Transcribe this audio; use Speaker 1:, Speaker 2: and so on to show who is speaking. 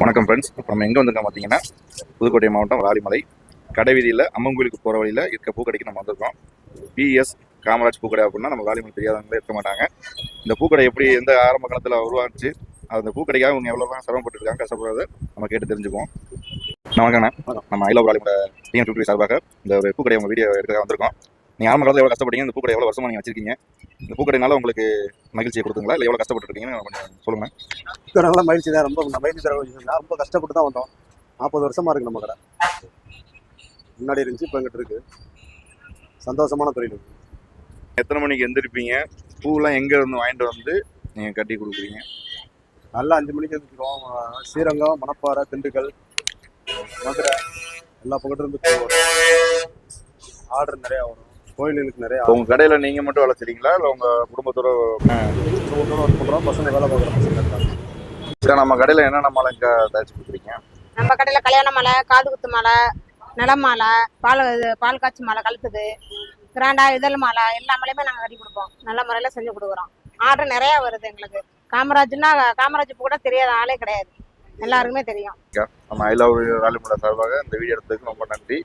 Speaker 1: வணக்கம் ஃப்ரெண்ட்ஸ். இப்போ நம்ம எங்கே வந்திருக்கோம் பார்த்தீங்கன்னா, புதுக்கோட்டை மாவட்டம் ராலிமலை கடை வீதியில் அம்மன் கோயிலுக்கு போகிற வழியில் இருக்க பூக்கடைக்கு நம்ம வந்திருக்கோம். பிஎஸ் காமராஜ் பூக்கடை அப்படின்னா நம்ம ராலிமலை தெரியாதவங்களே இருக்க மாட்டாங்க. இந்த பூக்கடை எப்படி எந்த ஆரம்ப காலத்தில் உருவாச்சு, அந்த பூக்கடைக்காக அவங்க எவ்வளோலாம் சிரமப்பட்டுருக்காங்க, கஷ்டப்படுறத நம்ம கேட்டு தெரிஞ்சுக்குவோம். வணக்கண்ணே, நம்ம ஐ லவ் ராலிமலை டிஎன் ஃபிஃப்டி சார்பாக இந்த ஒரு பூக்கடை உங்கள் வீடியோ எடுக்க வந்திருக்கோம். நீங்கள் ஆரம்ப காலத்தில் எவ்வளோ கஷ்டப்பட்டீங்க, இந்த பூக்கடை எவ்வளோ வருஷமாக நீங்கள் வச்சிருக்கீங்க, இந்த பூக்கடைனால உங்களுக்கு மகிழ்ச்சியை கொடுத்துங்களா, இல்லை எவ்வளோ கஷ்டப்பட்டுருக்கீங்கன்னு கொஞ்சம் சொல்லுங்கள்.
Speaker 2: நல்லா மகிழ்ச்சி தான். ரொம்ப மகிழ்ச்சி தர விஷயம். ரொம்ப கஷ்டப்பட்டு தான் வந்தோம். 40 வருஷமா இருக்கு நம்ம கடை. முன்னாடி இருந்துச்சு, இப்போ எங்கிட்ட இருக்கு. சந்தோஷமான தொழில்.
Speaker 1: எத்தனை மணிக்கு எந்திரிப்பீங்க? பூவெல்லாம் எங்கே இருந்து வாங்கிட்டு வந்து நீங்கள் கட்டி கொடுக்குறீங்க?
Speaker 2: நல்லா 5 மணிக்கு எழுந்திரிக்கிறோம். ஸ்ரீரங்கம், மணப்பாறை, திண்டுக்கல், மதுரை எல்லா பக்கத்துல இருந்து பூ வரும். ஆர்டர் நிறையா வரும். கோயிலுக்கு நிறையா.
Speaker 1: உங்கள் கடையில் நீங்கள் மட்டும் வேலை செய்றீங்களா, இல்லை உங்கள் குடும்பத்தோட
Speaker 2: ஒர்க் பண்ணுறோம். பசங்க வேலை பார்க்குற பசங்க இருக்காங்க.
Speaker 1: சார், நம்ம கடையில் என்னென்ன மாலை தயாரிச்சு கொடுக்குறீங்க?
Speaker 3: நம்ம கடையில் கல்யாண மாலை, காது குத்து மாலை, நிலமாலை, பால் காய்ச்சி மாலை, கழுத்துக்கு கிராண்டா, இதழ் மாலை, எல்லா மாலையுமே நாங்கள் கட்டி கொடுப்போம். நல்ல முறையில் செஞ்சு கொடுக்குறோம். ஆர்டர் நிறையா வருது எங்களுக்கு. காமராஜ்னா காமராஜ் கூட தெரியாத ஆளே கிடையாது, எல்லாருக்குமே தெரியும்.
Speaker 1: நம்ம ஐ லவ் ராலிமலை சார்பாக இந்த வீடியோ எடுத்ததுக்கு ரொம்ப நன்றி.